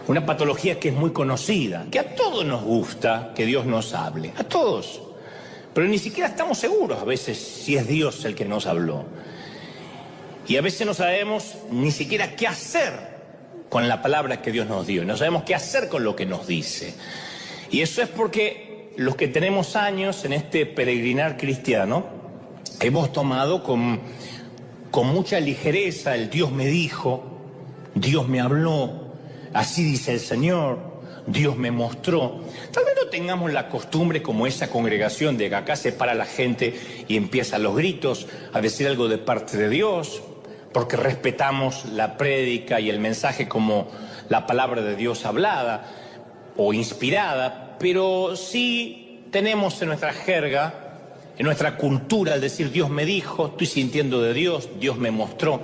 Una patología que es muy conocida, que a todos nos gusta que Dios nos hable, a todos. Pero ni siquiera estamos seguros a veces si es Dios el que nos habló. Y a veces no sabemos ni siquiera qué hacer con la palabra que Dios nos dio. No sabemos qué hacer con lo que nos dice. Y eso es porque los que tenemos años en este peregrinar cristiano, hemos tomado con mucha ligereza el Dios me dijo, Dios me habló, así dice el Señor, Dios me mostró. Tal vez no tengamos la costumbre como esa congregación de que acá se para la gente y empiezan los gritos a decir algo de parte de Dios, porque respetamos la prédica y el mensaje como la palabra de Dios hablada o inspirada, pero sí tenemos en nuestra jerga, en nuestra cultura, al decir Dios me dijo, estoy sintiendo de Dios, Dios me mostró.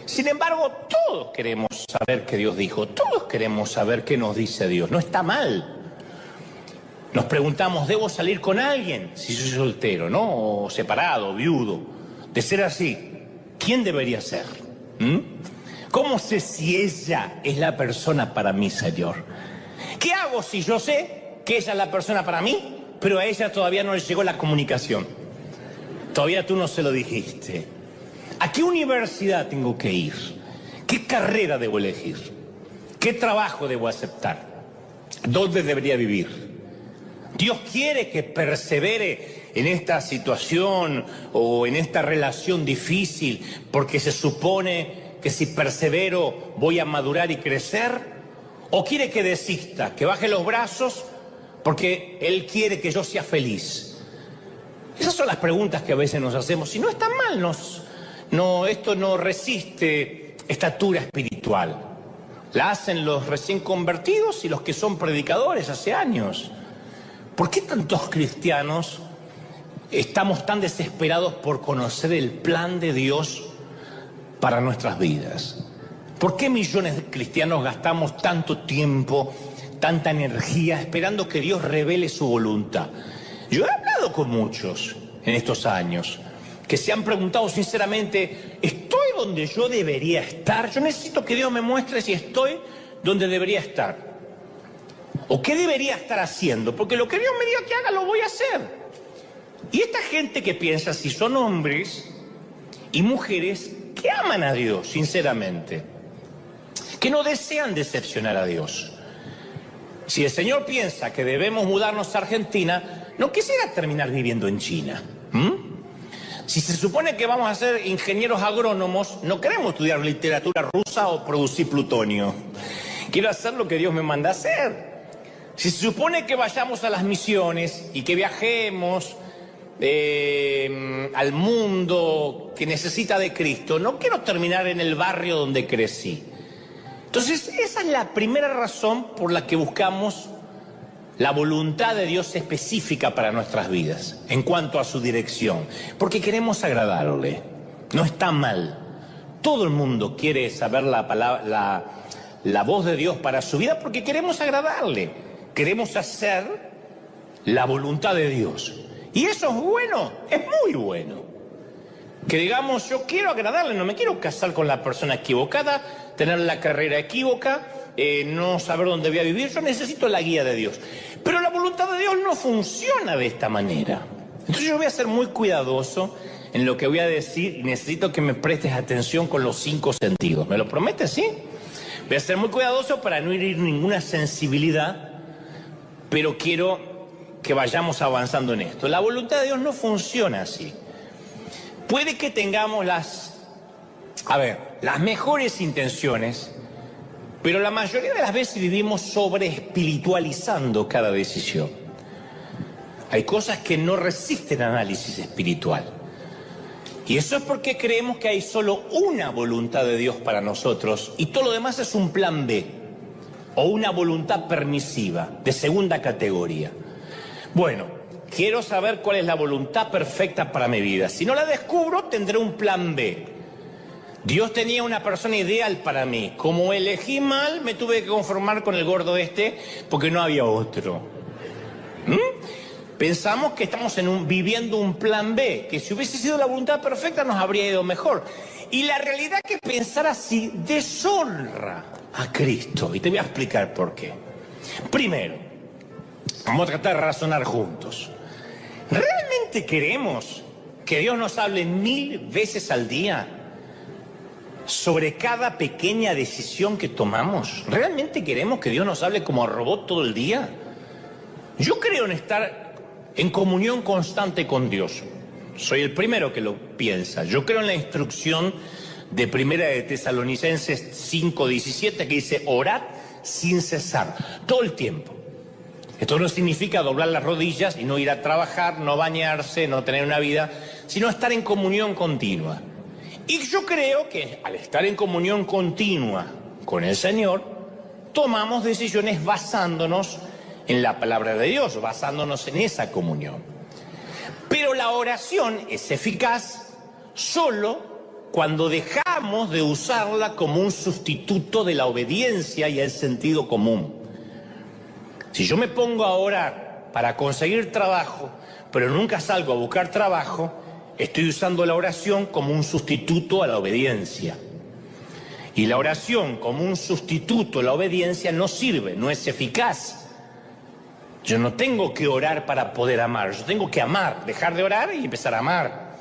Sin embargo, todos queremos saber qué Dios dijo, todos queremos saber qué nos dice Dios. No está mal. Nos preguntamos, ¿debo salir con alguien? Si soy soltero, ¿no? O separado, viudo. De ser así, ¿quién debería ser? ¿Cómo sé si ella es la persona para mí, Señor? ¿Qué hago si yo sé que ella es la persona para mí, pero a ella todavía no le llegó la comunicación? Todavía tú no se lo dijiste. ¿A qué universidad tengo que ir? ¿Qué carrera debo elegir? ¿Qué trabajo debo aceptar? ¿Dónde debería vivir? Dios quiere que persevere en esta situación o en esta relación difícil porque se supone que si persevero voy a madurar y crecer. ¿O quiere que desista, que baje los brazos porque Él quiere que yo sea feliz? Esas son las preguntas que a veces nos hacemos y no está mal, esto no resiste estatura espiritual. La hacen los recién convertidos y los que son predicadores hace años. ¿Por qué tantos cristianos estamos tan desesperados por conocer el plan de Dios para nuestras vidas? ¿Por qué millones de cristianos gastamos tanto tiempo, tanta energía esperando que Dios revele su voluntad? Yo he hablado con muchos en estos años que se han preguntado sinceramente, ¿estoy donde yo debería estar? Yo necesito que Dios me muestre si estoy donde debería estar. ¿O qué debería estar haciendo? Porque lo que Dios me diga que haga, lo voy a hacer. Y esta gente que piensa, si son hombres y mujeres que aman a Dios, sinceramente, que no desean decepcionar a Dios. Si el Señor piensa que debemos mudarnos a Argentina, no quisiera terminar viviendo en China. Si se supone que vamos a ser ingenieros agrónomos, no queremos estudiar literatura rusa o producir plutonio. Quiero hacer lo que Dios me manda a hacer. Si se supone que vayamos a las misiones y que viajemos al mundo que necesita de Cristo, no quiero terminar en el barrio donde crecí. Entonces, esa es la primera razón por la que buscamos la voluntad de Dios específica para nuestras vidas, en cuanto a su dirección, porque queremos agradarle. No está mal. Todo el mundo quiere saber la voz de Dios para su vida porque queremos agradarle. Queremos hacer la voluntad de Dios. Y eso es bueno, es muy bueno. Que digamos, yo quiero agradarle, no me quiero casar con la persona equivocada, tener la carrera equívoca, no saber dónde voy a vivir. Yo necesito la guía de Dios. Pero la voluntad de Dios no funciona de esta manera. Entonces yo voy a ser muy cuidadoso en lo que voy a decir y necesito que me prestes atención con los 5 sentidos. ¿Me lo prometes, sí? Voy a ser muy cuidadoso para no herir ninguna sensibilidad, pero quiero que vayamos avanzando en esto. La voluntad de Dios no funciona así. Puede que tengamos las mejores intenciones, pero la mayoría de las veces vivimos sobreespiritualizando cada decisión. Hay cosas que no resisten análisis espiritual. Y eso es porque creemos que hay solo una voluntad de Dios para nosotros y todo lo demás es un plan B o una voluntad permisiva de segunda categoría. Bueno, quiero saber cuál es la voluntad perfecta para mi vida. Si no la descubro, tendré un plan B. Dios tenía una persona ideal para mí. Como elegí mal, me tuve que conformar con el gordo porque no había otro. Pensamos que estamos viviendo un plan B, que si hubiese sido la voluntad perfecta nos habría ido mejor. Y la realidad es que pensar así deshonra a Cristo. Y te voy a explicar por qué. Primero, vamos a tratar de razonar juntos. ¿Realmente queremos que Dios nos hable 1000 veces al día sobre cada pequeña decisión que tomamos? ¿Realmente queremos que Dios nos hable como a robot todo el día? Yo creo en estar en comunión constante con Dios. Soy el primero que lo piensa. Yo creo en la instrucción de Primera de Tesalonicenses 5:17 que dice: orad sin cesar, todo el tiempo. Esto no significa doblar las rodillas y no ir a trabajar, no bañarse, no tener una vida, sino estar en comunión continua. Y yo creo que al estar en comunión continua con el Señor, tomamos decisiones basándonos en la palabra de Dios, basándonos en esa comunión. Pero la oración es eficaz solo cuando dejamos de usarla como un sustituto de la obediencia y el sentido común. Si yo me pongo a orar para conseguir trabajo, pero nunca salgo a buscar trabajo, estoy usando la oración como un sustituto a la obediencia. Y la oración como un sustituto a la obediencia no sirve, no es eficaz. Yo no tengo que orar para poder amar, yo tengo que amar, dejar de orar y empezar a amar.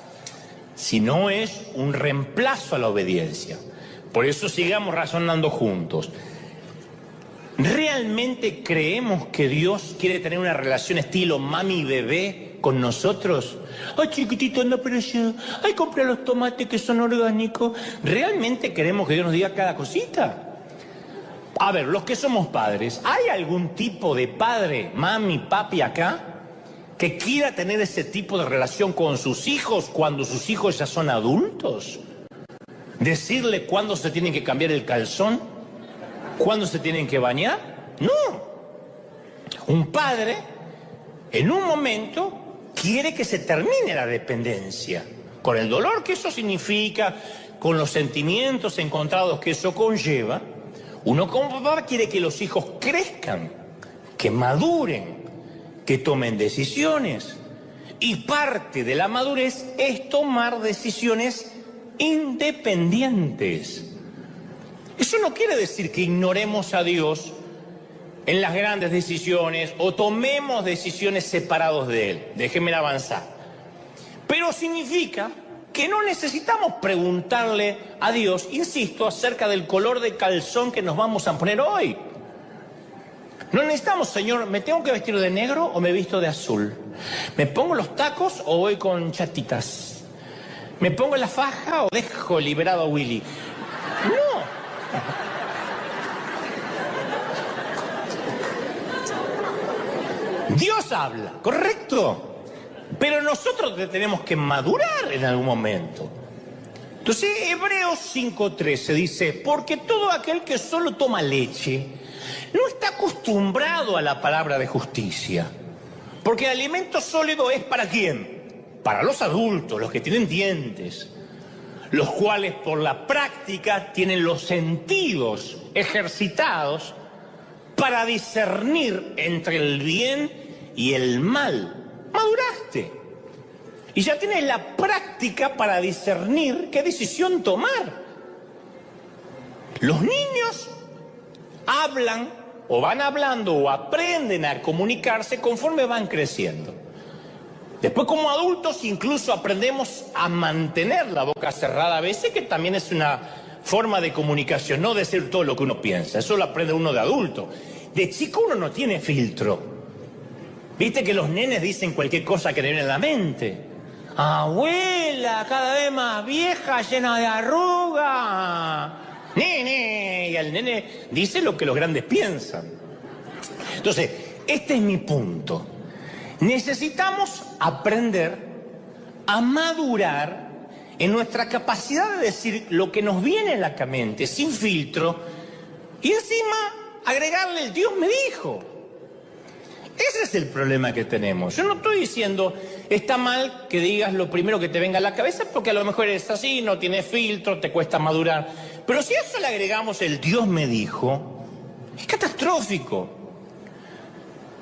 Si no, es un reemplazo a la obediencia. Por eso sigamos razonando juntos. ¿Realmente creemos que Dios quiere tener una relación estilo mami y bebé con nosotros? Ay, chiquitito, anda para allá. Ay, compra los tomates que son orgánicos. ¿Realmente queremos que Dios nos diga cada cosita? A ver, los que somos padres, ¿hay algún tipo de padre, mami, papi acá que quiera tener ese tipo de relación con sus hijos cuando sus hijos ya son adultos? ¿Decirle cuándo se tienen que cambiar el calzón? ¿Cuándo se tienen que bañar? No. Un padre, en un momento, quiere que se termine la dependencia, con el dolor que eso significa, con los sentimientos encontrados que eso conlleva. Uno como papá quiere que los hijos crezcan, que maduren, que tomen decisiones. Y parte de la madurez es tomar decisiones independientes. Eso no quiere decir que ignoremos a Dios en las grandes decisiones o tomemos decisiones separados de Él. Déjenme avanzar. Pero significa que no necesitamos preguntarle a Dios, insisto, acerca del color de calzón que nos vamos a poner hoy. No necesitamos, Señor, ¿me tengo que vestir de negro o me visto de azul? ¿Me pongo los tacos o voy con chatitas? ¿Me pongo la faja o dejo liberado a Willy? No. Dios habla, ¿correcto? Pero nosotros tenemos que madurar en algún momento. Entonces, Hebreos 5:13 dice: porque todo aquel que solo toma leche no está acostumbrado a la palabra de justicia. Porque el alimento sólido es ¿para quién? Para los adultos, los que tienen dientes, los cuales por la práctica tienen los sentidos ejercitados para discernir entre el bien y el mal. Maduraste y ya tienes la práctica para discernir qué decisión tomar. Los niños hablan o van hablando o aprenden a comunicarse conforme van creciendo. Después, como adultos, incluso aprendemos a mantener la boca cerrada a veces, que también es una forma de comunicación, no decir todo lo que uno piensa. Eso lo aprende uno de adulto. De chico uno no tiene filtro. Viste que los nenes dicen cualquier cosa que le viene a la mente. Abuela, cada vez más vieja, llena de arrugas. Nene, y el nene dice lo que los grandes piensan. Entonces, este es mi punto. Necesitamos aprender a madurar en nuestra capacidad de decir lo que nos viene en la mente, sin filtro, y encima agregarle el Dios me dijo. Ese es el problema que tenemos. Yo no estoy diciendo está mal que digas lo primero que te venga a la cabeza, porque a lo mejor eres así, no tienes filtro, te cuesta madurar. Pero si a eso le agregamos el Dios me dijo, es catastrófico.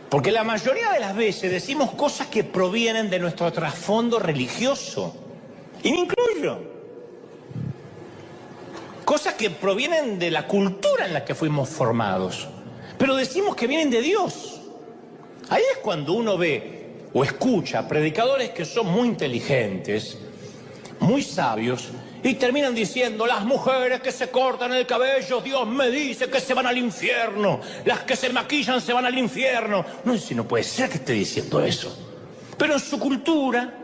Porque la mayoría de las veces decimos cosas que provienen de nuestro trasfondo religioso. Y me incluyo. cosas que provienen de la cultura en la que fuimos formados, pero decimos que vienen de Dios. Ahí es cuando uno ve o escucha predicadores que son muy inteligentes, muy sabios, y terminan diciendo: las mujeres que se cortan el cabello, Dios me dice que se van al infierno, las que se maquillan se van al infierno. No sé si no puede ser que esté diciendo eso, pero en su cultura,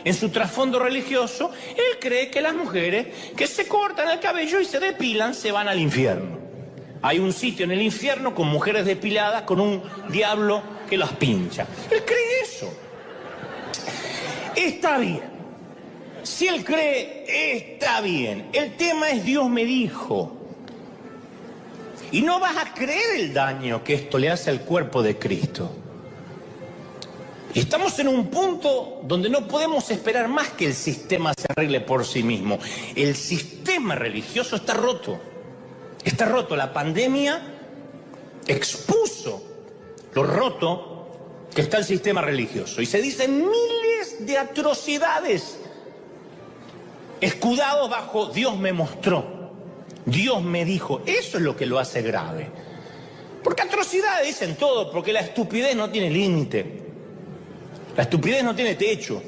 en su trasfondo religioso, él cree que las mujeres que se cortan el cabello y se depilan se van al infierno. Hay un sitio en el infierno con mujeres depiladas, con un diablo que las pincha. Él cree eso. Está bien. Si él cree, está bien. El tema es: Dios me dijo. Y no vas a creer el daño que esto le hace al cuerpo de Cristo. Y estamos en un punto donde no podemos esperar más que el sistema se arregle por sí mismo. El sistema religioso está roto. Está roto. La pandemia expuso lo roto que está el sistema religioso. Y se dicen miles de atrocidades escudados bajo Dios me mostró, Dios me dijo. Eso es lo que lo hace grave. Porque atrocidades dicen todo, porque la estupidez no tiene límite. La estupidez no tiene techo.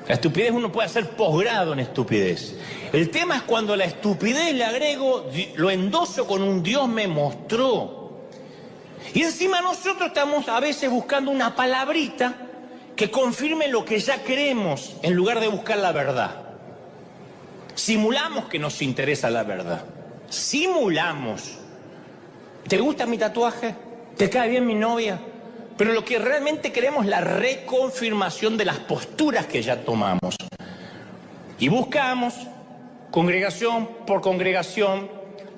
La estupidez, uno puede hacer posgrado en estupidez. El tema es cuando la estupidez le agrego, lo endoso con un Dios me mostró. Y encima nosotros estamos a veces buscando una palabrita que confirme lo que ya creemos, en lugar de buscar la verdad. Simulamos que nos interesa la verdad. Simulamos. ¿Te gusta mi tatuaje? ¿Te cae bien mi novia? Pero lo que realmente queremos es la reconfirmación de las posturas que ya tomamos. Y buscamos, congregación por congregación,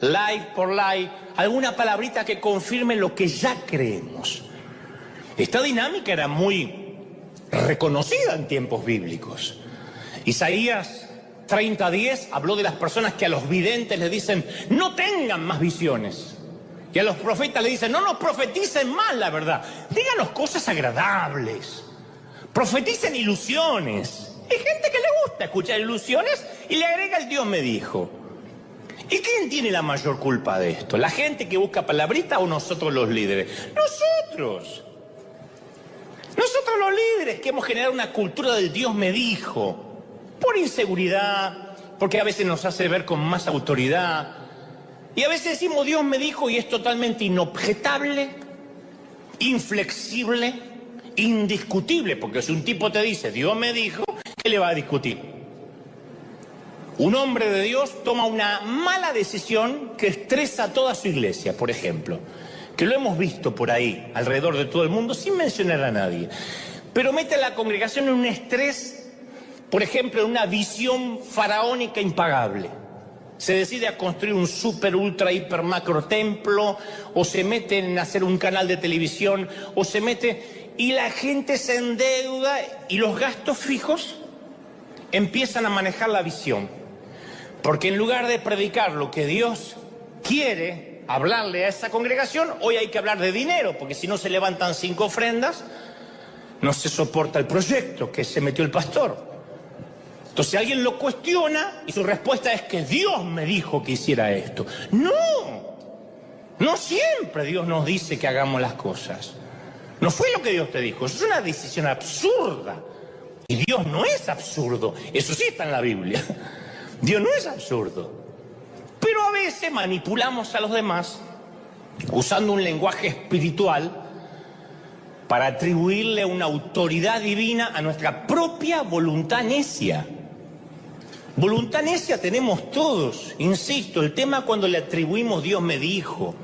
like por like, alguna palabrita que confirme lo que ya creemos. Esta dinámica era muy reconocida en tiempos bíblicos. Isaías 30:10 habló de las personas que a los videntes les dicen: no tengan más visiones. Y a los profetas le dicen: no nos profeticen más la verdad, díganos cosas agradables, profeticen ilusiones. Hay gente que le gusta escuchar ilusiones y le agrega el Dios me dijo. ¿Y quién tiene la mayor culpa de esto? ¿La gente que busca palabrita o nosotros los líderes? Nosotros los líderes, que hemos generado una cultura del Dios me dijo, por inseguridad, porque a veces nos hace ver con más autoridad. Y a veces decimos Dios me dijo y es totalmente inobjetable, inflexible, indiscutible, porque si un tipo te dice Dios me dijo, ¿qué le va a discutir? Un hombre de Dios toma una mala decisión que estresa a toda su iglesia, por ejemplo, que lo hemos visto por ahí, alrededor de todo el mundo, sin mencionar a nadie, pero mete a la congregación en un estrés, por ejemplo, en una visión faraónica impagable. Se decide a construir un super, ultra, hiper, macro templo, o se mete en hacer un canal de televisión, o se mete, y la gente se endeuda y los gastos fijos empiezan a manejar la visión. Porque en lugar de predicar lo que Dios quiere hablarle a esa congregación, hoy hay que hablar de dinero, porque si no se levantan 5 ofrendas, no se soporta el proyecto que se metió el pastor. Entonces alguien lo cuestiona y su respuesta es que Dios me dijo que hiciera esto. No siempre Dios nos dice que hagamos las cosas. No fue lo que Dios te dijo, eso es una decisión absurda. Y Dios no es absurdo, eso sí está en la Biblia. Dios no es absurdo. Pero a veces manipulamos a los demás usando un lenguaje espiritual para atribuirle una autoridad divina a nuestra propia voluntad necia. Voluntad necia tenemos todos, insisto, el tema cuando le atribuimos Dios me dijo.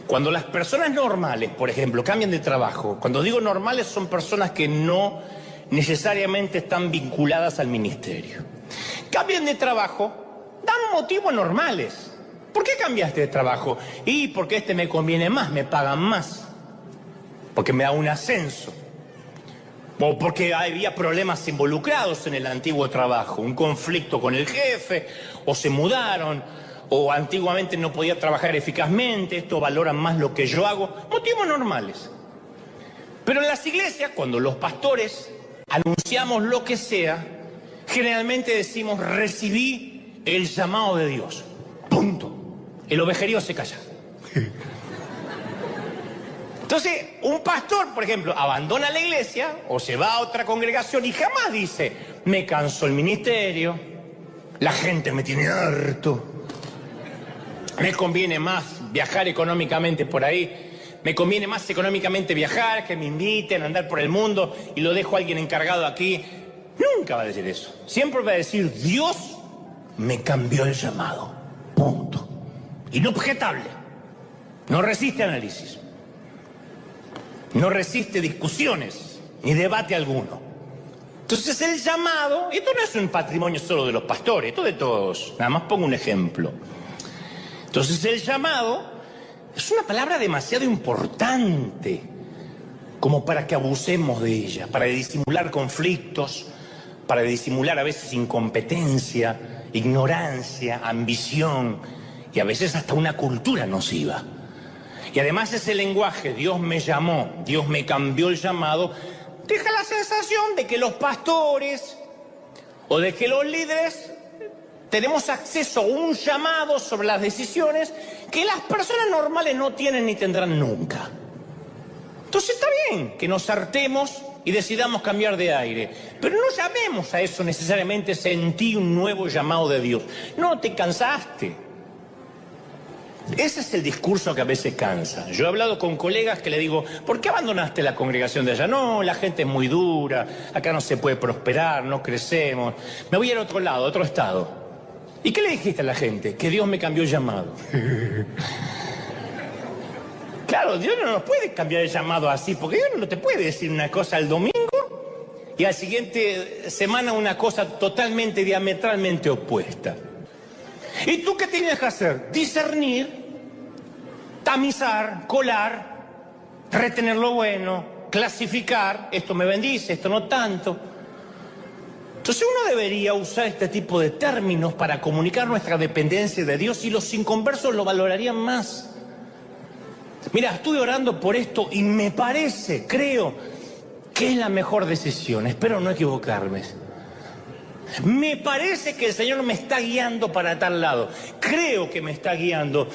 Cuando las personas normales, por ejemplo, cambian de trabajo, cuando digo normales son personas que no necesariamente están vinculadas al ministerio. Cambian de trabajo, dan motivos normales. ¿Por qué cambiaste de trabajo? Y porque este me conviene más, me pagan más, porque me da un ascenso. O porque había problemas involucrados en el antiguo trabajo, un conflicto con el jefe, o se mudaron, o antiguamente no podía trabajar eficazmente, esto valoran más lo que yo hago, motivos normales. Pero en las iglesias, cuando los pastores anunciamos lo que sea, generalmente decimos recibí el llamado de Dios. el ovejerío se calla. Entonces, un pastor, por ejemplo, abandona la iglesia o se va a otra congregación y jamás dice, me cansó el ministerio, la gente me tiene harto, me conviene más viajar económicamente por ahí, me conviene más económicamente viajar, que me inviten a andar por el mundo y lo dejo a alguien encargado aquí. Nunca va a decir eso. Siempre va a decir, Dios me cambió el llamado. Punto. Inobjetable. No resiste análisis. No resiste discusiones, ni debate alguno. Entonces el llamado, esto no es un patrimonio solo de los pastores, esto de todos. Nada más pongo un ejemplo. Entonces el llamado es una palabra demasiado importante como para que abusemos de ella, para disimular conflictos, para disimular a veces incompetencia, ignorancia, ambición y a veces hasta una cultura nociva. Y además ese lenguaje, Dios me llamó, Dios me cambió el llamado, deja la sensación de que los pastores o de que los líderes tenemos acceso a un llamado sobre las decisiones que las personas normales no tienen ni tendrán nunca. Entonces está bien que nos hartemos y decidamos cambiar de aire, pero no llamemos a eso necesariamente sentí un nuevo llamado de Dios. No, te cansaste. Ese es el discurso que a veces cansa. Yo he hablado con colegas que le digo, ¿por qué abandonaste la congregación de allá? No, la gente es muy dura, acá no se puede prosperar, no crecemos. Me voy al otro lado, a otro estado. ¿Y qué le dijiste a la gente? Que Dios me cambió el llamado. Claro, Dios no nos puede cambiar el llamado así, porque Dios no te puede decir una cosa el domingo y al siguiente semana una cosa totalmente, diametralmente opuesta. ¿Y tú qué tienes que hacer? Discernir, tamizar, colar, retener lo bueno, clasificar, esto me bendice, esto no tanto. Entonces uno debería usar este tipo de términos para comunicar nuestra dependencia de Dios y los inconversos lo valorarían más. Mira, estuve orando por esto y me parece, creo, que es la mejor decisión. Espero no equivocarme. Me parece que el Señor me está guiando para tal lado. Creo que me está guiando.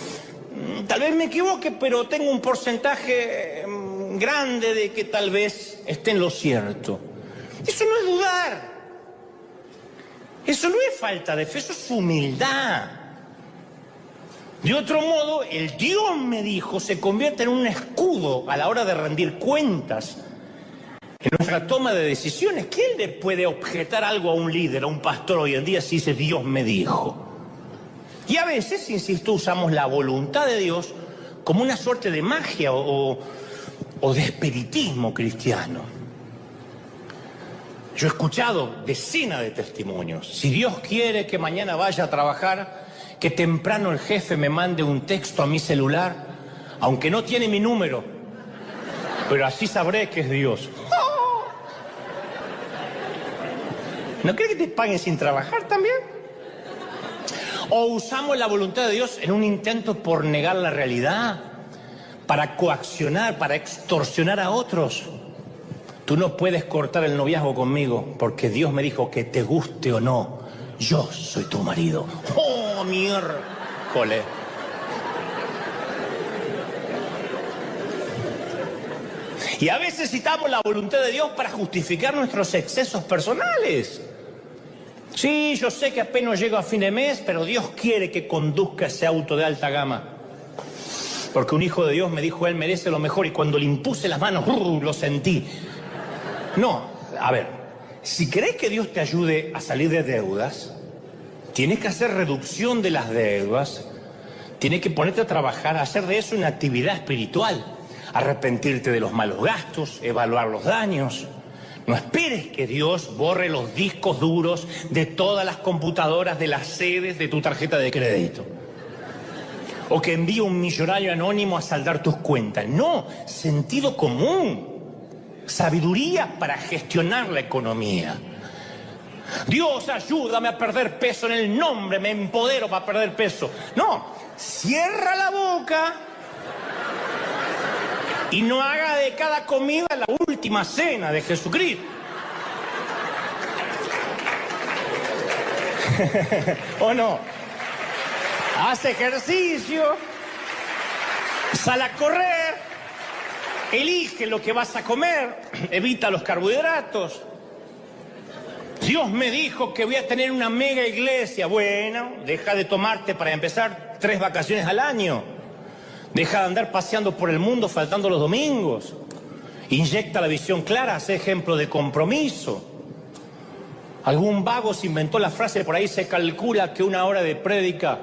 Tal vez me equivoque, pero tengo un porcentaje grande de que tal vez esté en lo cierto. Eso no es dudar. Eso no es falta de fe, eso es humildad. De otro modo, el Dios me dijo se convierte en un escudo a la hora de rendir cuentas en nuestra toma de decisiones. ¿Quién le puede objetar algo a un líder, a un pastor hoy en día si dice Dios me dijo? Y a veces, insisto, usamos la voluntad de Dios como una suerte de magia o de espiritismo cristiano. Yo he escuchado decenas de testimonios. Si Dios quiere que mañana vaya a trabajar, que temprano el jefe me mande un texto a mi celular, aunque no tiene mi número, pero así sabré que es Dios. ¿No crees que te paguen sin trabajar también? ¿O usamos la voluntad de Dios en un intento por negar la realidad, para coaccionar, para extorsionar a otros? Tú no puedes cortar el noviazgo conmigo porque Dios me dijo que te guste o no, yo soy tu marido. ¡Oh, miércoles! Y a veces citamos la voluntad de Dios para justificar nuestros excesos personales. Sí, yo sé que apenas llego a fin de mes, pero Dios quiere que conduzca ese auto de alta gama. Porque un hijo de Dios me dijo, él merece lo mejor, y cuando le impuse las manos, lo sentí. No, a ver, si querés que Dios te ayude a salir de deudas, tienes que hacer reducción de las deudas, tienes que ponerte a trabajar, a hacer de eso una actividad espiritual, arrepentirte de los malos gastos, evaluar los daños. No esperes que Dios borre los discos duros de todas las computadoras de las sedes de tu tarjeta de crédito. O que envíe un millonario anónimo a saldar tus cuentas. No, sentido común. Sabiduría para gestionar la economía. Dios, ayúdame a perder peso en el nombre, me empodero para perder peso. No, cierra la boca y no haga de cada comida la última cena de Jesucristo. ¿O no? haz ejercicio, sal a correr, elige lo que vas a comer, evita los carbohidratos. Dios me dijo que voy a tener una mega iglesia. Bueno, deja de tomarte, para empezar, 3 vacaciones al año. Deja de andar paseando por el mundo faltando los domingos. Inyecta la visión clara, sé ejemplo de compromiso. Algún vago se inventó la frase, por ahí se calcula que 1 hora de prédica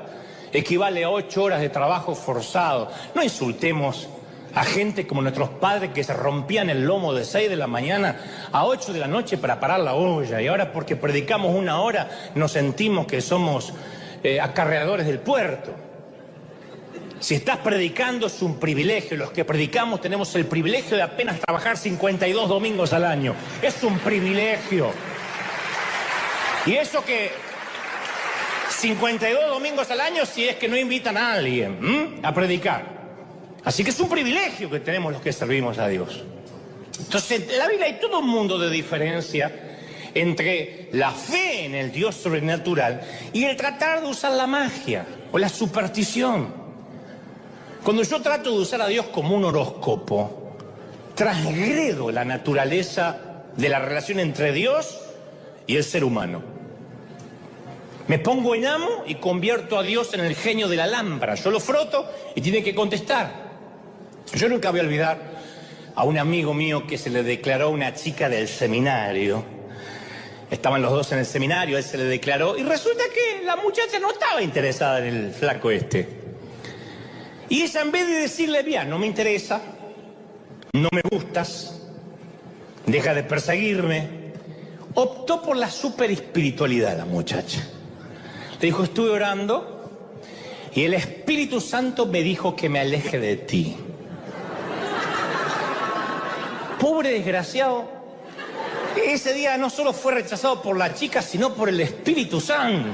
equivale a 8 horas de trabajo forzado. No insultemos a gente como nuestros padres que se rompían el lomo de 6 de la mañana a 8 de la noche para parar la olla. Y ahora porque predicamos 1 hora nos sentimos que somos acarreadores del puerto. Si estás predicando es un privilegio. Los que predicamos tenemos el privilegio de apenas trabajar 52 domingos al año. Es un privilegio. Y eso que 52 domingos al año si es que no invitan a alguien a predicar. Así que es un privilegio que tenemos los que servimos a Dios. Entonces, en la Biblia hay todo un mundo de diferencia entre la fe en el Dios sobrenatural y el tratar de usar la magia o la superstición. Cuando yo trato de usar a Dios como un horóscopo, transgredo la naturaleza de la relación entre Dios y el ser humano. Me pongo en amo y convierto a Dios en el genio de la lámpara. Yo lo froto y tiene que contestar. Yo nunca voy a olvidar a un amigo mío que se le declaró una chica del seminario. Estaban los dos en el seminario, él se le declaró y resulta que la muchacha no estaba interesada en el flaco este. Y ella, en vez de decirle, bien, no me interesa, no me gustas, deja de perseguirme, optó por la superespiritualidad la muchacha. Le dijo, estuve orando y el Espíritu Santo me dijo que me aleje de ti. Pobre desgraciado, ese día no solo fue rechazado por la chica, sino por el Espíritu Santo.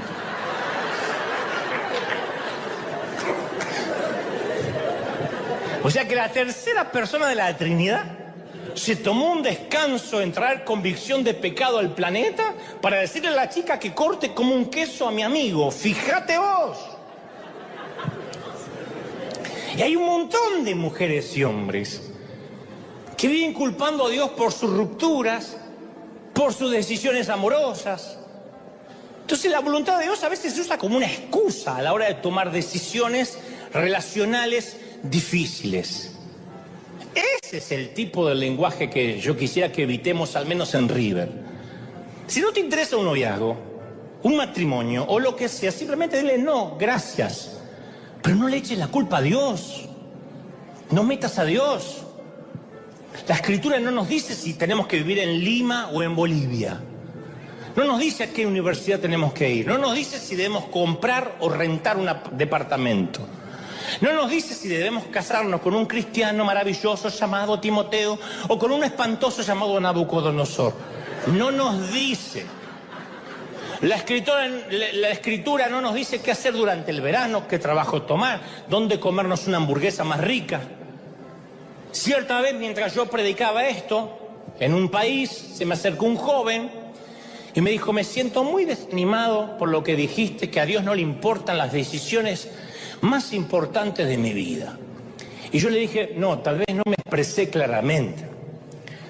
O sea que la tercera persona de la Trinidad se tomó un descanso en traer convicción de pecado al planeta para decirle a la chica que corte como un queso a mi amigo. Fíjate vos. Y hay un montón de mujeres y hombres que viven culpando a Dios por sus rupturas, por sus decisiones amorosas. Entonces la voluntad de Dios a veces se usa como una excusa a la hora de tomar decisiones relacionales difíciles. Ese es el tipo de lenguaje que yo quisiera que evitemos, al menos en River. Si no te interesa un noviazgo, un matrimonio o lo que sea, simplemente dile no, gracias. Pero no le eches la culpa a Dios. No metas a Dios. La Escritura no nos dice si tenemos que vivir en Lima o en Bolivia. No nos dice a qué universidad tenemos que ir. No nos dice si debemos comprar o rentar un departamento. No nos dice si debemos casarnos con un cristiano maravilloso llamado Timoteo o con un espantoso llamado Nabucodonosor. No nos dice. La escritura no nos dice qué hacer durante el verano, qué trabajo tomar, dónde comernos una hamburguesa más rica. Cierta vez, mientras yo predicaba esto, en un país, se me acercó un joven y me dijo, me siento muy desanimado por lo que dijiste, que a Dios no le importan las decisiones más importantes de mi vida. Y yo le dije, no, tal vez no me expresé claramente,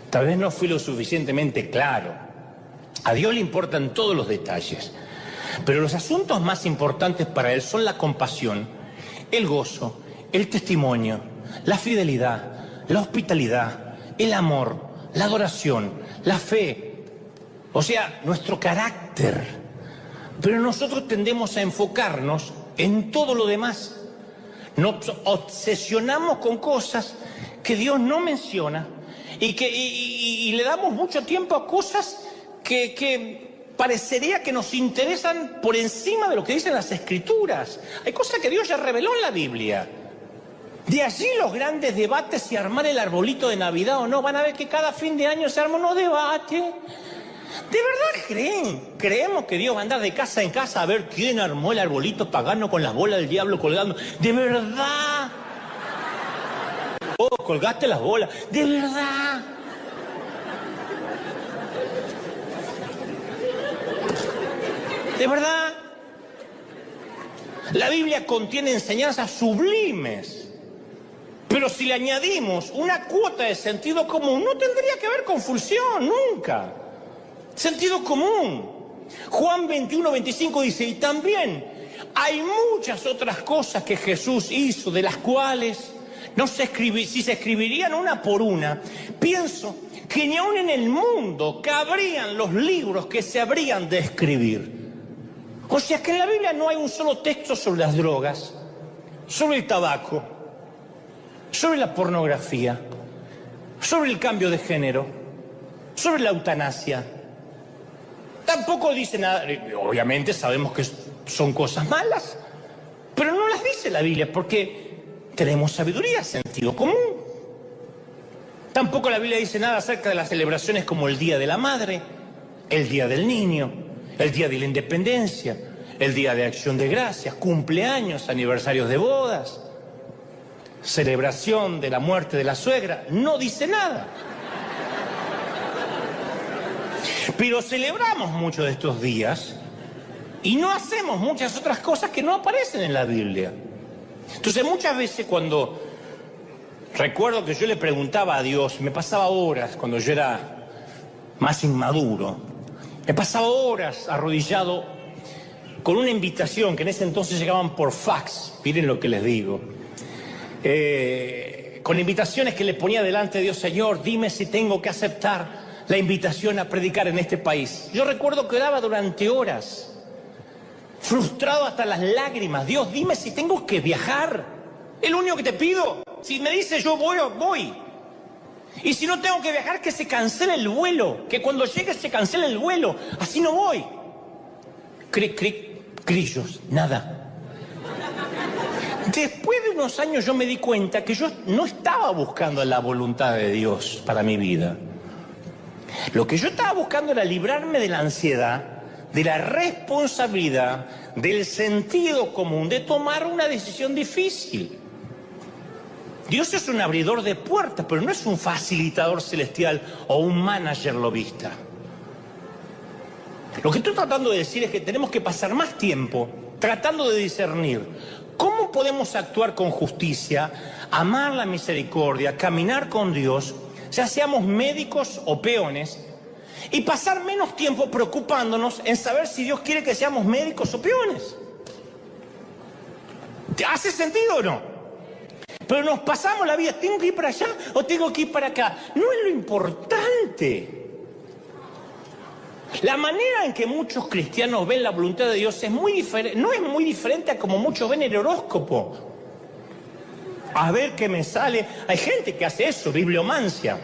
tal vez no fui lo suficientemente claro. A Dios le importan todos los detalles, pero los asuntos más importantes para Él son la compasión, el gozo, el testimonio, la fidelidad, la hospitalidad, el amor, la adoración, la fe, o sea, nuestro carácter. Pero nosotros tendemos a enfocarnos en todo lo demás. Nos obsesionamos con cosas que Dios no menciona y le damos mucho tiempo a cosas que parecería que nos interesan por encima de lo que dicen las Escrituras. Hay cosas que Dios ya reveló en la Biblia. De allí los grandes debates si armar el arbolito de Navidad o no. Van a ver que cada fin de año se arma unos debates. ¿De verdad creemos que Dios va a andar de casa en casa a ver quién armó el arbolito pagano con las bolas del diablo colgando? ¿De verdad? Oh, colgaste las bolas. ¿De verdad? ¿De verdad? La Biblia contiene enseñanzas sublimes, pero si le añadimos una cuota de sentido común, no tendría que haber confusión, nunca. Sentido común. Juan 21:25 dice, y también hay muchas otras cosas que Jesús hizo, de las cuales no se si se escribirían una por una, pienso que ni aun en el mundo cabrían los libros que se habrían de escribir. O sea que en la Biblia no hay un solo texto sobre las drogas, sobre el tabaco, sobre la pornografía, sobre el cambio de género, sobre la eutanasia. Tampoco dice nada, obviamente sabemos que son cosas malas, pero no las dice la Biblia porque tenemos sabiduría, sentido común. Tampoco la Biblia dice nada acerca de las celebraciones como el Día de la Madre, el Día del Niño, el Día de la Independencia, el Día de Acción de Gracias, cumpleaños, aniversarios de bodas, celebración de la muerte de la suegra. No dice nada. Pero celebramos muchos de estos días y no hacemos muchas otras cosas que no aparecen en la Biblia. Entonces muchas veces cuando recuerdo que yo le preguntaba a Dios, me pasaba horas cuando yo era más inmaduro, me pasaba horas arrodillado con una invitación que en ese entonces llegaban por fax, miren lo que les digo, con invitaciones que le ponía delante de Dios, Señor, dime si tengo que aceptar la invitación a predicar en este país. Yo recuerdo que oraba durante horas, frustrado hasta las lágrimas. Dios, dime si tengo que viajar. Es lo único que te pido. Si me dices yo voy. Y si no tengo que viajar, que se cancele el vuelo. Que cuando llegue se cancele el vuelo. Así no voy. Cric, cric, grillos, nada. Después de unos años yo me di cuenta que yo no estaba buscando la voluntad de Dios para mi vida. Lo que yo estaba buscando era librarme de la ansiedad, de la responsabilidad, del sentido común, de tomar una decisión difícil. Dios es un abridor de puertas, pero no es un facilitador celestial o un manager lobista. Lo que estoy tratando de decir es que tenemos que pasar más tiempo tratando de discernir cómo podemos actuar con justicia, amar la misericordia, caminar con Dios, ya seamos médicos o peones, y pasar menos tiempo preocupándonos en saber si Dios quiere que seamos médicos o peones. ¿Te hace sentido o no? Pero nos pasamos la vida, ¿tengo que ir para allá o tengo que ir para acá? No es lo importante. La manera en que muchos cristianos ven la voluntad de Dios es muy diferente, no es muy diferente a como muchos ven el horóscopo. A ver qué me sale. Hay gente que hace eso, bibliomancia.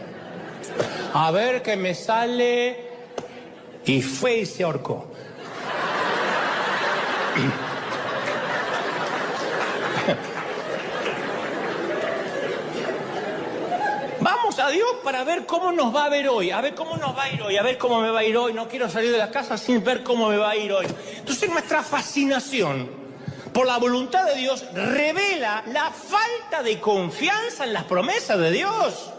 A ver qué me sale. Y fue y se ahorcó. Vamos a Dios para ver cómo nos va a ver hoy, a ver cómo nos va a ir hoy, a ver cómo me va a ir hoy. No quiero salir de la casa sin ver cómo me va a ir hoy. Entonces nuestra fascinación por la voluntad de Dios revela la falta de confianza en las promesas de Dios.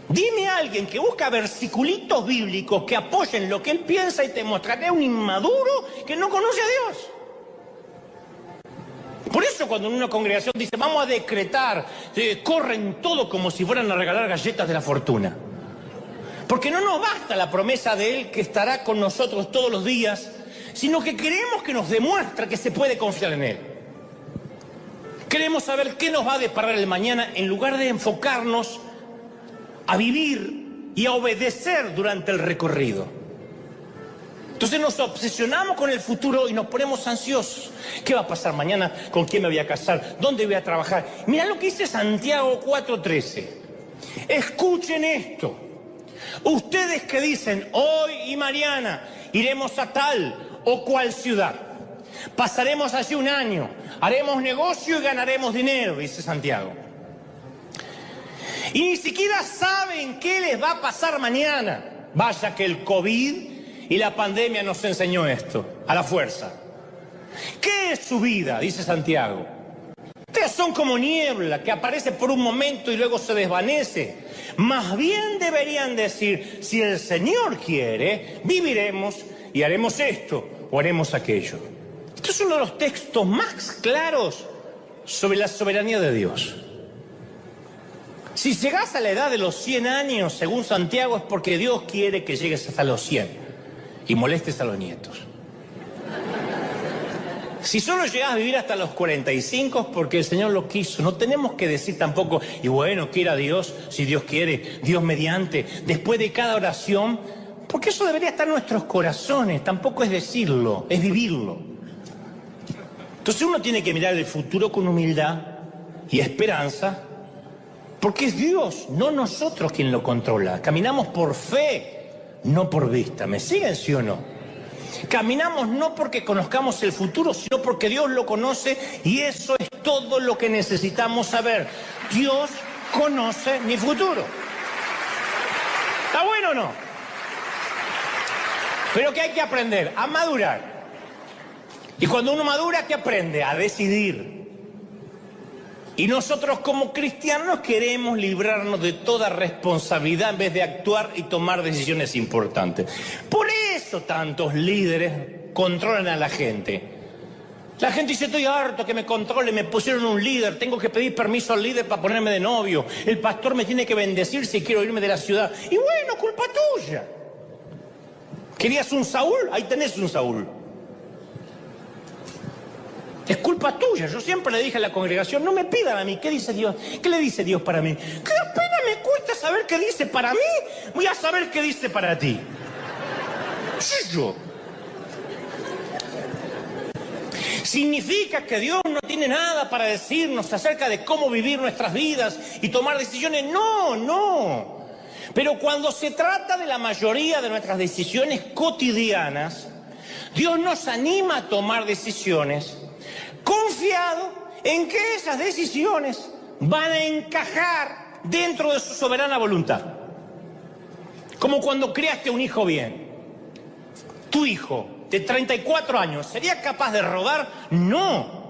Dime a alguien que busca versiculitos bíblicos que apoyen lo que él piensa y te mostraré un inmaduro que no conoce a Dios. Por eso cuando en una congregación dice vamos a decretar, corren todo como si fueran a regalar galletas de la fortuna. Porque no nos basta la promesa de Él que estará con nosotros todos los días, sino que queremos que nos demuestre que se puede confiar en Él. Queremos saber qué nos va a deparar el mañana en lugar de enfocarnos a vivir y a obedecer durante el recorrido. Entonces nos obsesionamos con el futuro y nos ponemos ansiosos. ¿Qué va a pasar mañana? ¿Con quién me voy a casar? ¿Dónde voy a trabajar? Mirá lo que dice Santiago 4:13. Escuchen esto. Ustedes que dicen, hoy y mañana iremos a tal o cual ciudad. Pasaremos allí un año, haremos negocio y ganaremos dinero, dice Santiago. Y ni siquiera saben qué les va a pasar mañana. Vaya que el COVID y la pandemia nos enseñó esto, a la fuerza. ¿Qué es su vida? Dice Santiago. Ustedes son como niebla que aparece por un momento y luego se desvanece. Más bien deberían decir, si el Señor quiere, viviremos y haremos esto o haremos aquello. Esto Este es uno de los textos más claros sobre la soberanía de Dios. Si llegás a la edad de los 100 años, según Santiago, es porque Dios quiere que llegues hasta los 100 y molestes a los nietos. Si solo llegás a vivir hasta los 45 es porque el Señor lo quiso. No tenemos que decir tampoco, y bueno, quiera Dios, si Dios quiere, Dios mediante, después de cada oración, porque eso debería estar en nuestros corazones. Tampoco es decirlo, es vivirlo. Entonces uno tiene que mirar el futuro con humildad y esperanza, porque es Dios, no nosotros quien lo controla. Caminamos por fe, no por vista. ¿Me siguen, sí o no? Caminamos no porque conozcamos el futuro, sino porque Dios lo conoce, y eso es todo lo que necesitamos saber. Dios conoce mi futuro. ¿Está bueno o no? Pero ¿qué hay que aprender? A madurar. Y cuando uno madura, ¿qué aprende? A decidir. Y nosotros como cristianos queremos librarnos de toda responsabilidad en vez de actuar y tomar decisiones importantes. Por eso tantos líderes controlan a la gente. La gente dice, estoy harto que me controle, me pusieron un líder, tengo que pedir permiso al líder para ponerme de novio, el pastor me tiene que bendecir si quiero irme de la ciudad. Y bueno, culpa tuya. ¿Querías un Saúl? Ahí tenés un Saúl. Es culpa tuya. Yo siempre le dije a la congregación, no me pidan a mí, ¿qué dice Dios? ¿Qué le dice Dios para mí? ¿Qué pena me cuesta saber qué dice para mí? Voy a saber qué dice para ti. Yo. ¿Significa que Dios no tiene nada para decirnos acerca de cómo vivir nuestras vidas y tomar decisiones? No, no. Pero cuando se trata de la mayoría de nuestras decisiones cotidianas, Dios nos anima a tomar decisiones confiado en que esas decisiones van a encajar dentro de su soberana voluntad. Como cuando criaste un hijo bien. Tu hijo de 34 años, ¿sería capaz de robar? No.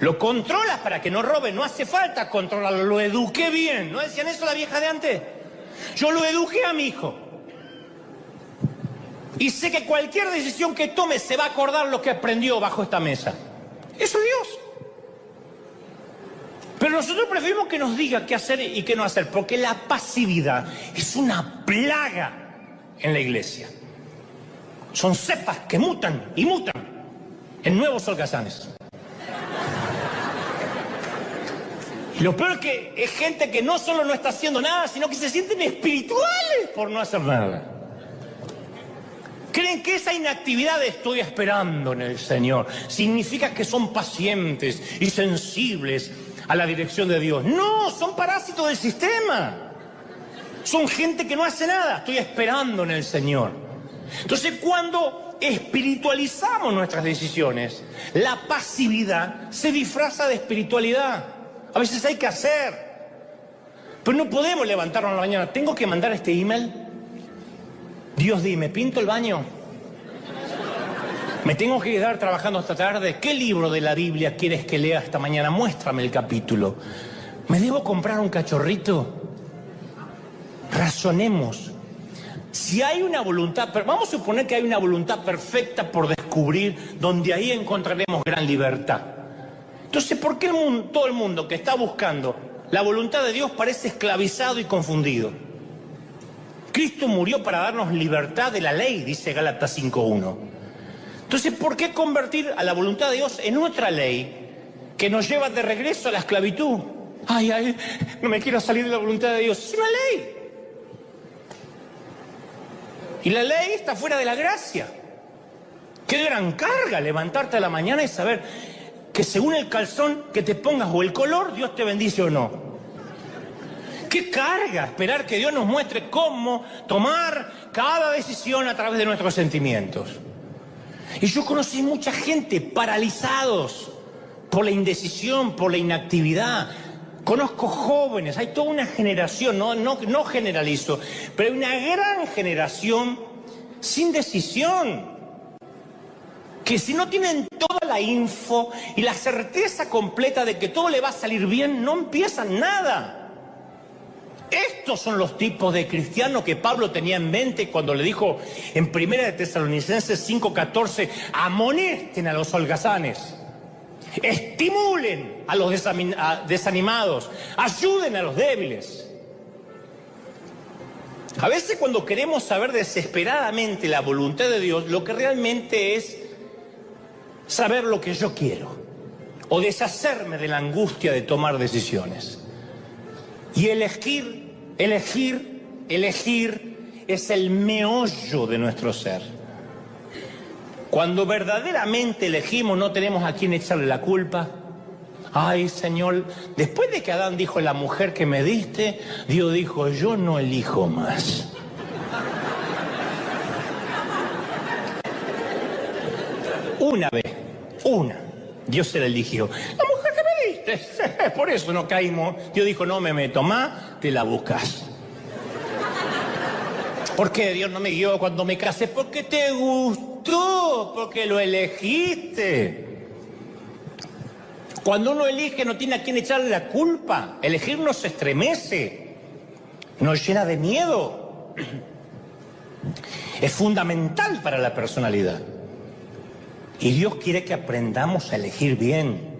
Lo controlas para que no robe, no hace falta controlarlo, lo eduqué bien. ¿No decían eso la vieja de antes? Yo lo eduqué a mi hijo. Y sé que cualquier decisión que tome se va a acordar lo que aprendió bajo esta mesa. Eso es Dios. Pero nosotros preferimos que nos diga qué hacer y qué no hacer, porque la pasividad es una plaga en la iglesia. Son cepas que mutan y mutan en nuevos holgazanes. Y lo peor es que es gente que no solo no está haciendo nada, sino que se sienten espirituales por no hacer nada. Creen que esa inactividad de estoy esperando en el Señor significa que son pacientes y sensibles a la dirección de Dios. No, son parásitos del sistema. Son gente que no hace nada. Estoy esperando en el Señor. Entonces, cuando espiritualizamos nuestras decisiones, la pasividad se disfraza de espiritualidad. A veces hay que hacer. Pero no podemos levantarnos a la mañana. ¿Tengo que mandar este email? Dios, dime, ¿pinto el baño? ¿Me tengo que quedar trabajando hasta tarde? ¿Qué libro de la Biblia quieres que lea esta mañana? Muéstrame el capítulo. ¿Me debo comprar un cachorrito? Razonemos. Si hay una voluntad, vamos a suponer que hay una voluntad perfecta por descubrir, donde ahí encontraremos gran libertad. Entonces, ¿por qué todo el mundo que está buscando la voluntad de Dios parece esclavizado y confundido? Cristo murió para darnos libertad de la ley, dice Gálatas 5:1. Entonces, ¿por qué convertir a la voluntad de Dios en otra ley que nos lleva de regreso a la esclavitud? Ay, no me quiero salir de la voluntad de Dios. Es una ley. Y la ley está fuera de la gracia. Qué gran carga levantarte a la mañana y saber que según el calzón que te pongas o el color, Dios te bendice o no. ¡Qué carga! Esperar que Dios nos muestre cómo tomar cada decisión a través de nuestros sentimientos. Y yo conocí mucha gente paralizados por la indecisión, por la inactividad. Conozco jóvenes, hay toda una generación, no generalizo, pero hay una gran generación sin decisión. Que si no tienen toda la info y la certeza completa de que todo le va a salir bien, no empiezan nada. Estos son los tipos de cristianos que Pablo tenía en mente cuando le dijo en 1 de Tesalonicenses 5:14, amonesten a los holgazanes, estimulen a los desanimados, ayuden a los débiles. A veces cuando queremos saber desesperadamente la voluntad de Dios, lo que realmente es saber lo que yo quiero o deshacerme de la angustia de tomar decisiones. Y elegir es el meollo de nuestro ser. Cuando verdaderamente elegimos, no tenemos a quién echarle la culpa. Ay, Señor, después de que Adán dijo, la mujer que me diste, Dios dijo, yo no elijo más. Una vez, Dios se la eligió. La mujer que me diste, por eso no caímos. Dios dijo, no me meto más, te la buscas. ¿Por qué Dios no me guió cuando me casé? Porque te gustó, porque lo elegiste. Cuando uno elige no tiene a quién echarle la culpa. Elegir nos estremece, nos llena de miedo. Es fundamental para la personalidad. Y Dios quiere que aprendamos a elegir bien.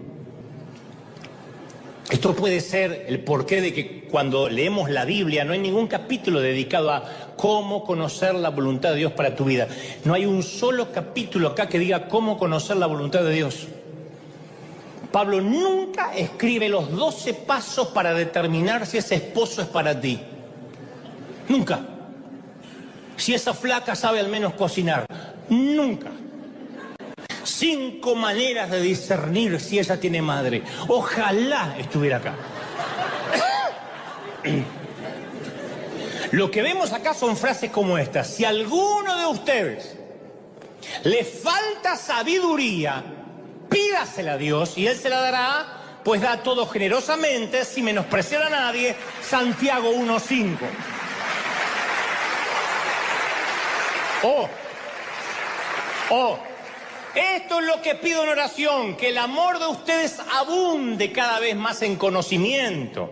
Esto puede ser el porqué de que cuando leemos la Biblia no hay ningún capítulo dedicado a cómo conocer la voluntad de Dios para tu vida. No hay un solo capítulo acá que diga cómo conocer la voluntad de Dios. Pablo nunca escribe los 12 pasos para determinar si ese esposo es para ti. Nunca. Si esa flaca sabe al menos cocinar. Nunca. 5 maneras de discernir si ella tiene madre. Ojalá estuviera acá. Lo que vemos acá son frases como estas. Si a alguno de ustedes le falta sabiduría, pídasela a Dios y Él se la dará, pues da todo generosamente, sin menospreciar a nadie. Santiago 1:5. Esto es lo que pido en oración, que el amor de ustedes abunde cada vez más en conocimiento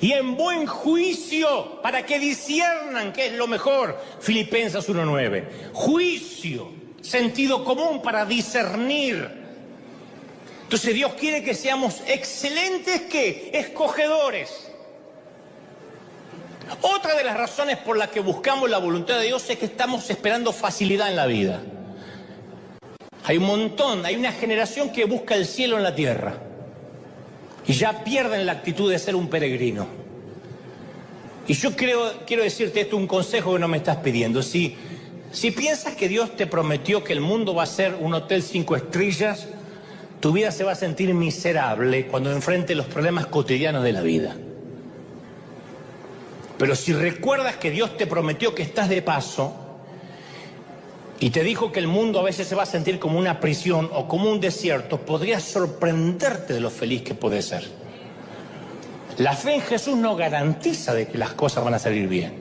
y en buen juicio para que disciernan qué es lo mejor. Filipenses 1:9. Juicio, sentido común para discernir. Entonces Dios quiere que seamos excelentes, ¿qué? Escogedores. Otra de las razones por las que buscamos la voluntad de Dios es que estamos esperando facilidad en la vida. Hay una generación que busca el cielo en la tierra y ya pierden la actitud de ser un peregrino. Y yo quiero decirte esto, un consejo que no me estás pidiendo. Si piensas que Dios te prometió que el mundo va a ser un hotel 5 estrellas, tu vida se va a sentir miserable cuando enfrente los problemas cotidianos de la vida. Pero si recuerdas que Dios te prometió que estás de paso y te dijo que el mundo a veces se va a sentir como una prisión o como un desierto, podrías sorprenderte de lo feliz que puede ser. La fe en Jesús no garantiza de que las cosas van a salir bien.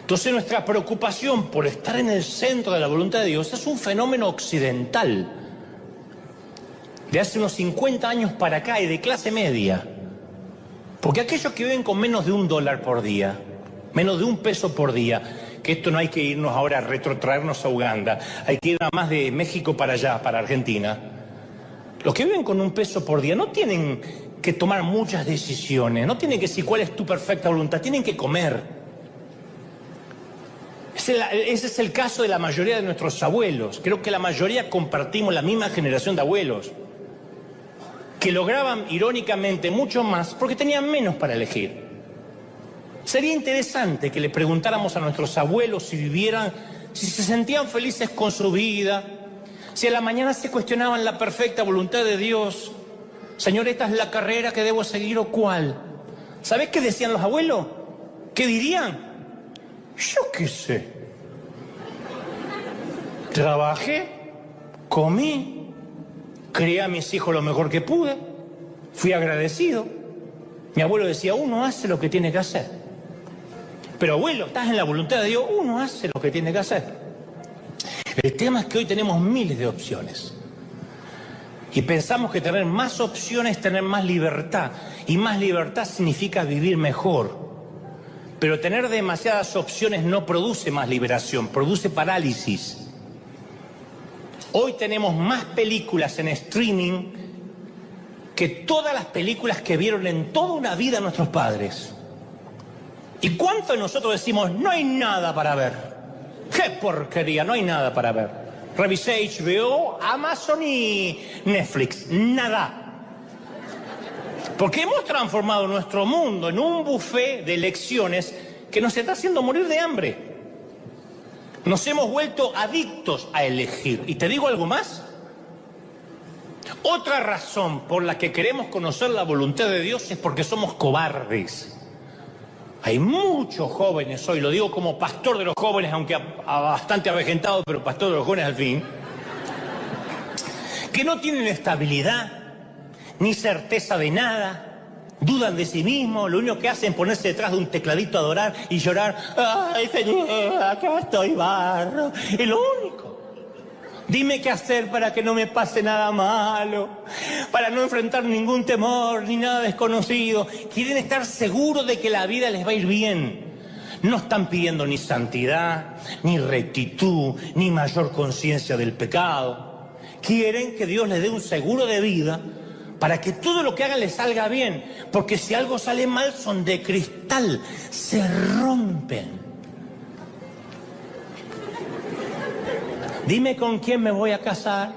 Entonces nuestra preocupación por estar en el centro de la voluntad de Dios es un fenómeno occidental, de hace unos 50 años para acá y de clase media. Porque aquellos que viven con menos de $1 por día, menos de $1 por día, que esto no hay que irnos ahora a retrotraernos a Uganda, hay que ir a más de México para allá, para Argentina. Los que viven con $1 por día no tienen que tomar muchas decisiones, no tienen que decir cuál es tu perfecta voluntad, tienen que comer. Ese es el caso de la mayoría de nuestros abuelos. Creo que la mayoría compartimos la misma generación de abuelos, que lograban irónicamente mucho más porque tenían menos para elegir. Sería interesante que le preguntáramos a nuestros abuelos si se sentían felices con su vida, si a la mañana se cuestionaban la perfecta voluntad de Dios. Señor, ¿esta es la carrera que debo seguir o cuál? ¿Sabés qué decían los abuelos? ¿Qué dirían? Yo qué sé. Trabajé, comí, crié a mis hijos lo mejor que pude, fui agradecido. Mi abuelo decía, uno hace lo que tiene que hacer. Pero abuelo, estás en la voluntad de Dios, uno hace lo que tiene que hacer. El tema es que hoy tenemos miles de opciones. Y pensamos que tener más opciones es tener más libertad. Y más libertad significa vivir mejor. Pero tener demasiadas opciones no produce más liberación, produce parálisis. Hoy tenemos más películas en streaming que todas las películas que vieron en toda una vida nuestros padres. ¿Y cuántos de nosotros decimos, no hay nada para ver? ¡Qué porquería! No hay nada para ver. Revisé HBO, Amazon y Netflix. Nada. Porque hemos transformado nuestro mundo en un buffet de elecciones que nos está haciendo morir de hambre. Nos hemos vuelto adictos a elegir. ¿Y te digo algo más? Otra razón por la que queremos conocer la voluntad de Dios es porque somos cobardes. Hay muchos jóvenes hoy, lo digo como pastor de los jóvenes, aunque bastante avejentado, pero pastor de los jóvenes al fin, que no tienen estabilidad, ni certeza de nada, dudan de sí mismos, lo único que hacen es ponerse detrás de un tecladito a adorar y llorar. ¡Ay, Señor, acá estoy, barro! Es lo único. Dime qué hacer para que no me pase nada malo, para no enfrentar ningún temor ni nada desconocido. Quieren estar seguros de que la vida les va a ir bien. No están pidiendo ni santidad, ni rectitud, ni mayor conciencia del pecado. Quieren que Dios les dé un seguro de vida para que todo lo que hagan les salga bien. Porque si algo sale mal son de cristal, se rompen. Dime con quién me voy a casar,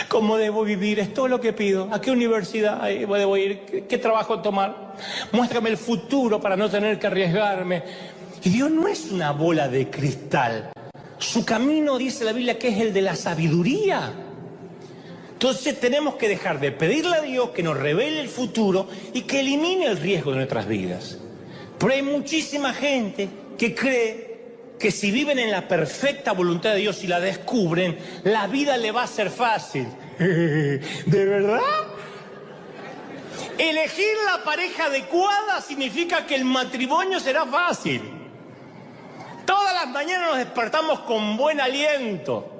cómo debo vivir, es todo lo que pido, a qué universidad debo ir, qué trabajo tomar. Muéstrame el futuro para no tener que arriesgarme. Y Dios no es una bola de cristal. Su camino, dice la Biblia, que es el de la sabiduría. Entonces tenemos que dejar de pedirle a Dios que nos revele el futuro y que elimine el riesgo de nuestras vidas. Pero hay muchísima gente que cree que si viven en la perfecta voluntad de Dios y la descubren, la vida le va a ser fácil. ¿De verdad? Elegir la pareja adecuada significa que el matrimonio será fácil. Todas las mañanas nos despertamos con buen aliento,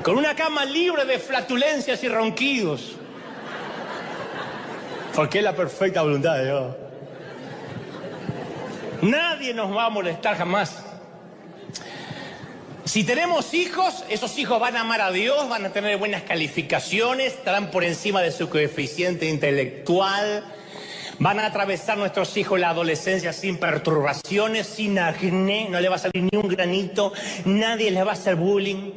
con una cama libre de flatulencias y ronquidos. Porque es la perfecta voluntad de Dios. Nadie nos va a molestar jamás. Si tenemos hijos, esos hijos van a amar a Dios, van a tener buenas calificaciones, estarán por encima de su coeficiente intelectual, van a atravesar nuestros hijos la adolescencia sin perturbaciones, sin acné, no le va a salir ni un granito, nadie les va a hacer bullying,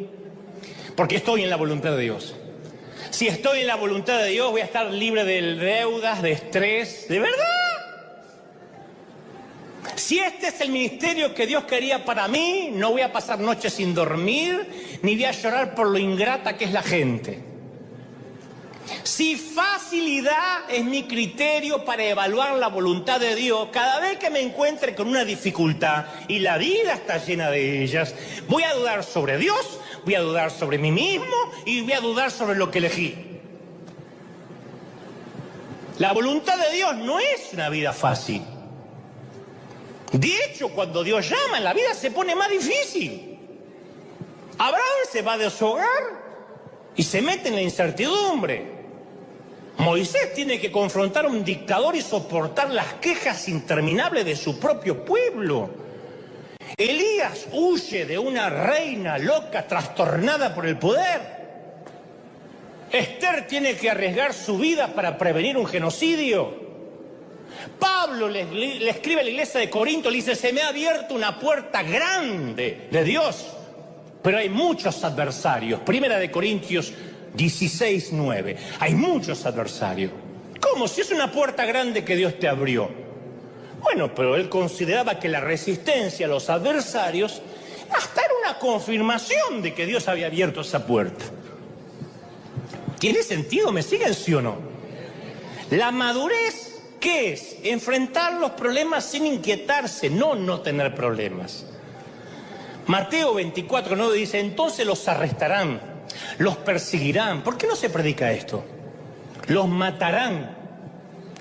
porque estoy en la voluntad de Dios. Si estoy en la voluntad de Dios, voy a estar libre de deudas, de estrés, ¿de verdad? Si este es el ministerio que Dios quería para mí, no voy a pasar noches sin dormir, ni voy a llorar por lo ingrata que es la gente. Si facilidad es mi criterio para evaluar la voluntad de Dios, cada vez que me encuentre con una dificultad, y la vida está llena de ellas, voy a dudar sobre Dios, voy a dudar sobre mí mismo, y voy a dudar sobre lo que elegí. La voluntad de Dios no es una vida fácil. De hecho, cuando Dios llama, la vida se pone más difícil. Abraham se va de su hogar y se mete en la incertidumbre. Moisés tiene que confrontar a un dictador y soportar las quejas interminables de su propio pueblo. Elías huye de una reina loca, trastornada por el poder. Esther tiene que arriesgar su vida para prevenir un genocidio. Pablo le escribe a la iglesia de Corinto, le dice, se me ha abierto una puerta grande de Dios, pero hay muchos adversarios. Primera de Corintios 16:9. Hay muchos adversarios. ¿Cómo? Si es una puerta grande que Dios te abrió. Bueno, pero él consideraba que la resistencia a los adversarios hasta era una confirmación de que Dios había abierto esa puerta. ¿Tiene sentido? ¿Me siguen, sí o no? La madurez, ¿qué es? Enfrentar los problemas sin inquietarse, no tener problemas. Mateo 24:9 dice, entonces los arrestarán, los perseguirán. ¿Por qué no se predica esto? Los matarán.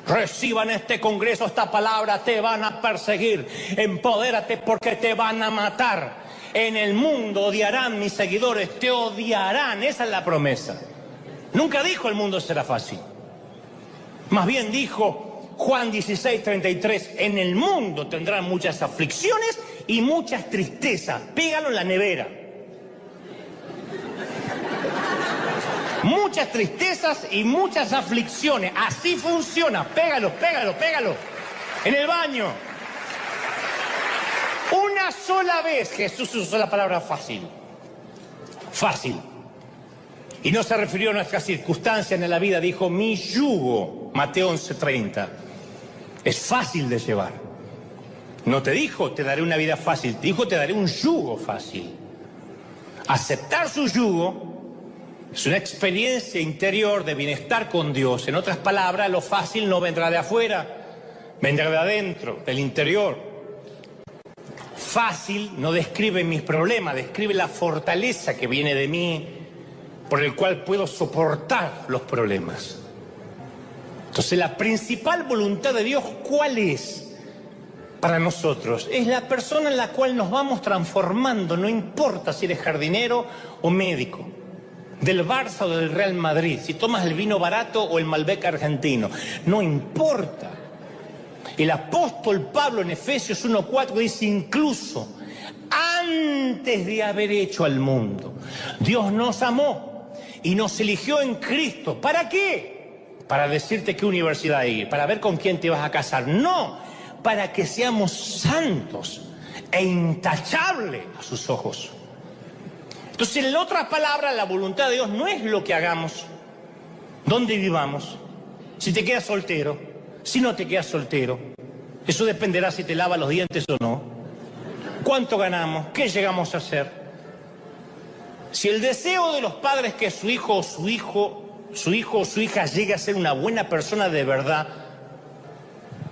Reciban este congreso, esta palabra, te van a perseguir. Empodérate porque te van a matar. En el mundo odiarán mis seguidores, te odiarán. Esa es la promesa. Nunca dijo el mundo será fácil. Más bien dijo, Juan 16:33, en el mundo tendrán muchas aflicciones y muchas tristezas. Pégalo en la nevera. Muchas tristezas y muchas aflicciones. Así funciona. Pégalo, pégalo, pégalo. En el baño. Una sola vez Jesús usó la palabra fácil. Fácil. Y no se refirió a nuestras circunstancias en la vida. Dijo, mi yugo, Mateo 11:30. Es fácil de llevar. No te dijo, te daré una vida fácil. Te dijo, te daré un yugo fácil. Aceptar su yugo es una experiencia interior de bienestar con Dios. En otras palabras, lo fácil no vendrá de afuera, vendrá de adentro, del interior. Fácil no describe mis problemas, describe la fortaleza que viene de mí, por el cual puedo soportar los problemas. Entonces, la principal voluntad de Dios, ¿cuál es para nosotros? Es la persona en la cual nos vamos transformando, no importa si eres jardinero o médico, del Barça o del Real Madrid, si tomas el vino barato o el Malbec argentino, no importa. El apóstol Pablo en Efesios 1:4 dice, incluso antes de haber hecho al mundo, Dios nos amó y nos eligió en Cristo. ¿Para qué? Para decirte qué universidad ir, para ver con quién te vas a casar. No, para que seamos santos e intachables a sus ojos. Entonces, en otras palabras, la voluntad de Dios no es lo que hagamos, dónde vivamos, si te quedas soltero, si no te quedas soltero. Eso dependerá si te lavas los dientes o no. ¿Cuánto ganamos? ¿Qué llegamos a hacer? Si el deseo de los padres es que su hijo o su hija llegue a ser una buena persona de verdad,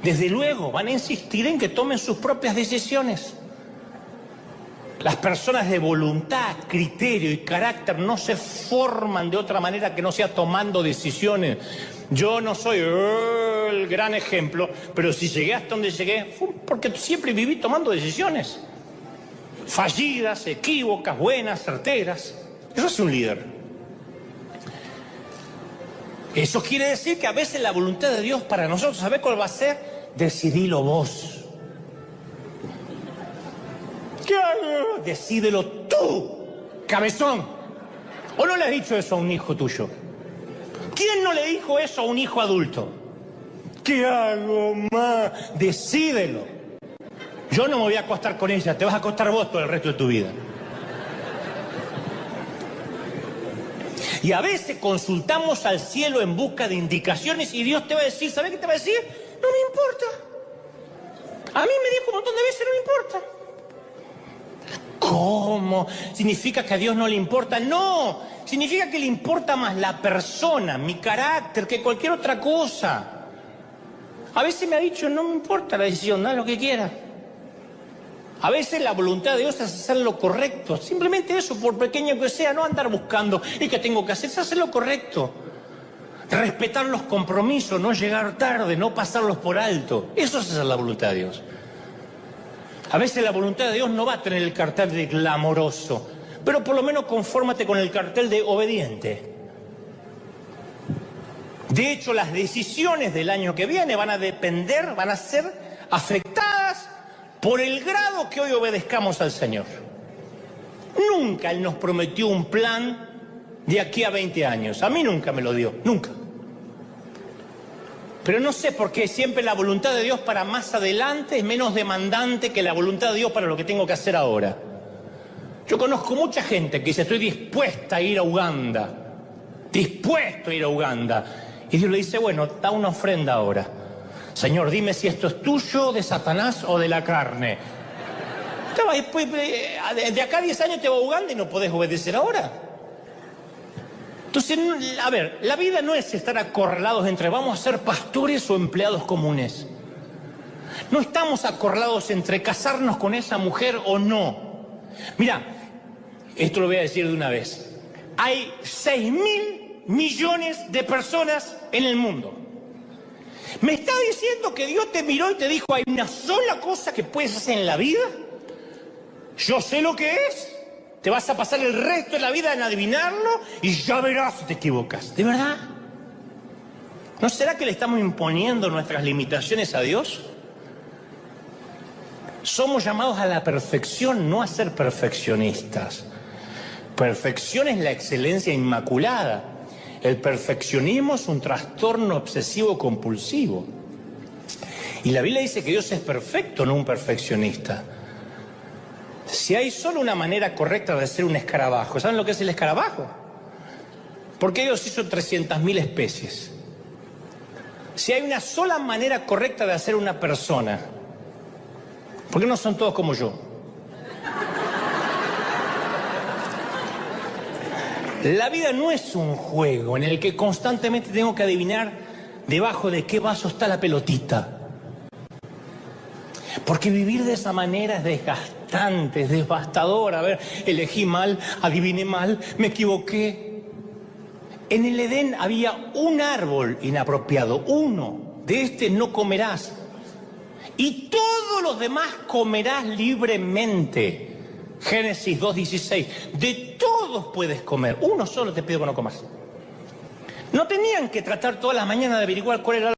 desde luego van a insistir en que tomen sus propias decisiones. Las personas de voluntad, criterio y carácter no se forman de otra manera que no sea tomando decisiones. Yo no soy el gran ejemplo, pero si llegué hasta donde llegué fue porque siempre viví tomando decisiones. Fallidas, equívocas, buenas, certeras. Eso es un líder. Eso quiere decir que a veces la voluntad de Dios para nosotros, ¿sabe cuál va a ser? Decidilo vos. ¿Qué hago? Decídelo tú, cabezón. ¿O no le has dicho eso a un hijo tuyo? ¿Quién no le dijo eso a un hijo adulto? ¿Qué hago, ma? Decídelo. Yo no me voy a acostar con ella, te vas a acostar vos todo el resto de tu vida. Y a veces consultamos al cielo en busca de indicaciones y Dios te va a decir, ¿sabes qué te va a decir? No me importa. A mí me dijo un montón de veces, no me importa. ¿Cómo? ¿Significa que a Dios no le importa? No, significa que le importa más la persona, mi carácter, que cualquier otra cosa. A veces me ha dicho, no me importa la decisión, haz lo que quieras. A veces la voluntad de Dios es hacer lo correcto, simplemente eso, por pequeño que sea, no andar buscando, ¿y qué tengo que hacer? Es hacer lo correcto. Respetar los compromisos, no llegar tarde, no pasarlos por alto. Eso es hacer la voluntad de Dios. A veces la voluntad de Dios no va a tener el cartel de glamoroso, pero por lo menos confórmate con el cartel de obediente. De hecho, las decisiones del año que viene van a ser afectadas por el grado que hoy obedezcamos al Señor. Nunca Él nos prometió un plan de aquí a 20 años. A mí nunca me lo dio, nunca. Pero no sé por qué siempre la voluntad de Dios para más adelante es menos demandante que la voluntad de Dios para lo que tengo que hacer ahora. Yo conozco mucha gente que dice, estoy dispuesta a ir a Uganda, dispuesto a ir a Uganda. Y Dios le dice, bueno, da una ofrenda ahora. Señor, dime si esto es tuyo, de Satanás o de la carne. De acá a 10 años te va a Uganda y no podés obedecer ahora. Entonces, a ver, la vida no es estar acorralados entre vamos a ser pastores o empleados comunes. No estamos acorralados entre casarnos con esa mujer o no. Mira, esto lo voy a decir de una vez. Hay 6.000 millones de personas en el mundo. ¿Me está diciendo que Dios te miró y te dijo, hay una sola cosa que puedes hacer en la vida? Yo sé lo que es. Te vas a pasar el resto de la vida en adivinarlo y ya verás si te equivocas. ¿De verdad? ¿No será que le estamos imponiendo nuestras limitaciones a Dios? Somos llamados a la perfección, no a ser perfeccionistas. Perfección es la excelencia inmaculada. El perfeccionismo es un trastorno obsesivo compulsivo. Y la Biblia dice que Dios es perfecto, no un perfeccionista. Si hay solo una manera correcta de hacer un escarabajo, ¿saben lo que es el escarabajo? Porque Dios hizo 300.000 especies. Si hay una sola manera correcta de hacer una persona, ¿por qué no son todos como yo? La vida no es un juego en el que constantemente tengo que adivinar debajo de qué vaso está la pelotita. Porque vivir de esa manera es desgastante, es devastador. A ver, elegí mal, adiviné mal, me equivoqué. En el Edén había un árbol inapropiado, uno. De este no comerás. Y todos los demás comerás libremente. Génesis 2:16. De todos puedes comer. Uno solo te pido que no comas. No tenían que tratar todas las mañanas de averiguar cuál era